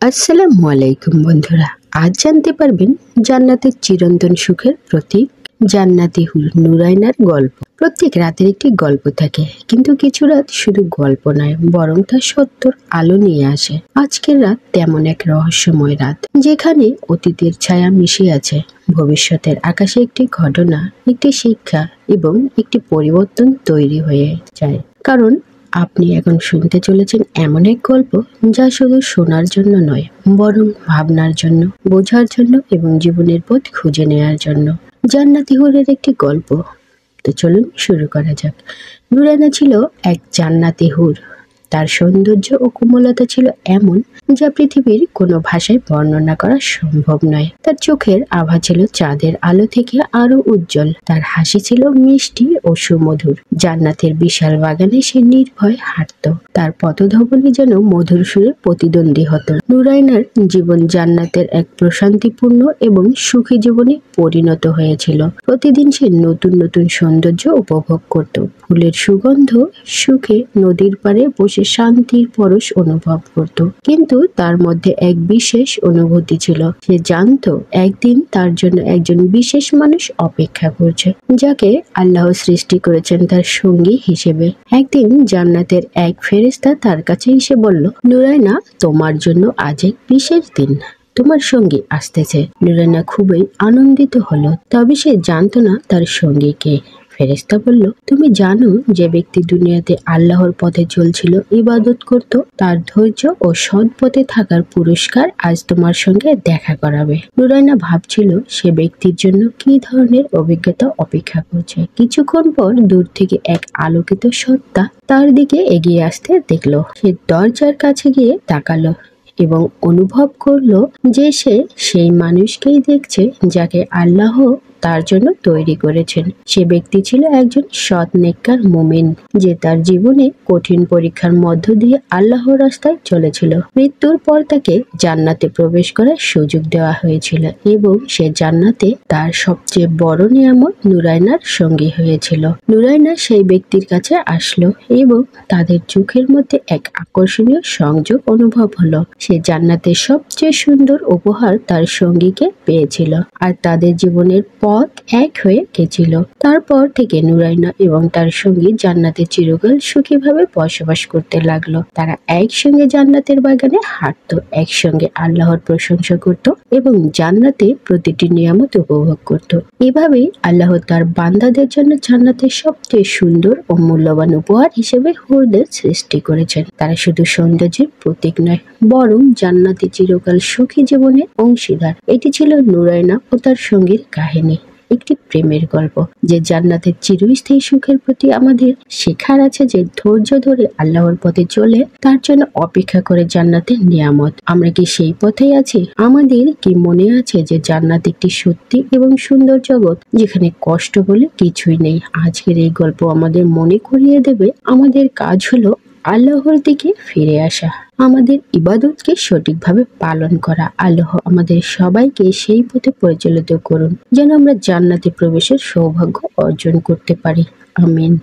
আসসালামু আলাইকুম বন্ধুরা, আজ জানতে পারবেন জান্নাতের চিরন্তন সুখের প্রতীক জান্নাতি হুর নুরাইনার গল্প। প্রত্যেক রাতের একটি গল্প থাকে, কিন্তু কিছু রাত শুধু গল্প নয়, বরং তা সত্যর আলো নিয়ে আসে। আজকের রাত তেমন এক রহস্যময় রাত, যেখানে অতীতের ছায়া মিশে আছে ভবিষ্যতের আকাশে। একটি ঘটনা, একটি শিক্ষা এবং একটি পরিবর্তন তৈরি হয়ে যায়। কারণ আপনি এখন শুনতে চলেছেন এমন এক গল্প, যা শুধু শোনার জন্য নয়, বরং ভাবনার জন্য, বোঝার জন্য এবং জীবনের পথ খুঁজে নেওয়ার জন্য। জান্নাতি হুরের একটি গল্প। তো চলুন শুরু করা যাক। নুরাইনা ছিল এক জান্নাতি হুর। তার সৌন্দর্য ও কোমলতা ছিল এমন, যা পৃথিবীর কোনো ভাষায় বর্ণনা করা সম্ভব নয়। তার চোখের আভা ছিল চাঁদের আলো থেকে আরো উজ্জ্বল। তার হাসি ছিল মিষ্টি ও সুমধুর। জান্নাতের বিশাল বাগানে সে নির্ভয় হাঁটত। তার পদধবনী যেন মধুর সুরে প্রতিদ্বন্দ্বী হতো। নুরাইনার জীবন জান্নাতের এক প্রশান্তিপূর্ণ এবং সুখী জীবনে পরিণত হয়েছিল। প্রতিদিন সে নতুন নতুন সৌন্দর্য উপভোগ করত। ফুলের সুগন্ধ, সুখে নদীর পাড়ে বসে শান্তির পরশ অনুভব করত। কিন্তু তার মধ্যে এক বিশেষ অনুভূতি ছিল। সে জানতো একদিন তার জন্য একজন বিশেষ মানুষ অপেক্ষা করছে, যাকে আল্লাহ সৃষ্টি করেছেন তার সঙ্গী হিসেবে। একদিন জান্নাতের এক ফেরেশতা তার কাছে এসে বলল, নুরাইনা, তোমার জন্য আজ এক বিশেষ দিন, তোমার সঙ্গী আসতেছে। নুরাইনা খুবই আনন্দিত হলো, তবে সে জানতো না তার সঙ্গী কে। ফেরেশতা বলল, তুমি জানো যে ব্যক্তি দুনিয়াতে আল্লাহর পথে চলছিল, ইবাদত করত, তার ধৈর্য ও সৎ পথে থাকার পুরস্কার আজ তোমার সঙ্গে দেখা করাবে। নুরাইনা ভাবছিল সে ব্যক্তির জন্য কি ধরনের অভিজ্ঞতা অপেক্ষা করছে। কিছুক্ষণ পর দূর থেকে এক আলোকিত সত্তা তার দিকে এগিয়ে আসতে দেখলো। সে দরজার কাছে গিয়ে তাকালো এবং অনুভব করলো যে সে সেই মানুষকেই দেখছে যাকে আল্লাহ তার জন্য তৈরি করেছেন। সে ব্যক্তি ছিল একজন সৎ নেককার মুমিন, যে তার জীবনে কঠিন পরীক্ষার মধ্য দিয়ে আল্লাহর রাস্তায় চলেছিল। মৃত্যুর পর তাকে জান্নাতে প্রবেশ করার সুযোগ দেওয়া হয়েছিল এবং সে জান্নাতে তার সবচেয়ে বড় নিয়ামত নুরাইনার সঙ্গী হয়েছিল। নুরাইনা সেই ব্যক্তির কাছে আসলো এবং তাদের চোখের মধ্যে এক আকর্ষণীয় সংযোগ অনুভব হলো। সে জান্নাতের সবচেয়ে সুন্দর উপহার তার সঙ্গীকে পেয়েছিল, আর তাদের জীবনের পথ এক হয়ে গেছিল। তারপর থেকে নুরাইনা এবং তার সঙ্গী জান্নাতে চিরকাল সুখীভাবে বসবাস করতে লাগলো। তারা একসঙ্গে জান্নাতের বাগানে হাঁটতো, একসঙ্গে আল্লাহর প্রশংসা করত এবং জান্নাতে প্রতিটি নিয়ামত উপভোগ করত। এভাবেই আল্লাহ তার বান্দাদের জন্য জান্নাতের সবচেয়ে সুন্দর ও মূল্যবান উপহার হিসেবে হুরদের সৃষ্টি করেছেন। তারা শুধু সৌন্দর্যের প্রতীক নয়, বরং জান্নাতে চিরকাল সুখী জীবনের অংশীদার। এটি ছিল নুরাইনা ও তার সঙ্গীর কাহিনী, একটি প্রেমের গল্প, যে জান্নাতের চিরস্থায়ী সুখের প্রতি আমাদের শেখার আছে যে ধৈর্য ধরে আল্লাহর পথে চলে তার জন্য অপেক্ষা করে জান্নাতের নিয়ামত। আমরা কি সেই পথেই আছি? আমাদের কি মনে আছে যে জান্নাত একটি সত্যি এবং সুন্দর জগৎ, যেখানে কষ্ট বলে কিছুই নেই? আজকের এই গল্প আমাদের মনে করিয়ে দেবে, আমাদের কাজ হলো আল্লাহর দিকে ফিরে আসা, আমাদের ইবাদতকে সঠিকভাবে পালন করা। আল্লাহ আমাদের সবাইকে সেই পথে পরিচালিত করুন, যেন আমরা জান্নাতে প্রবেশের সৌভাগ্য অর্জন করতে পারি। আমিন।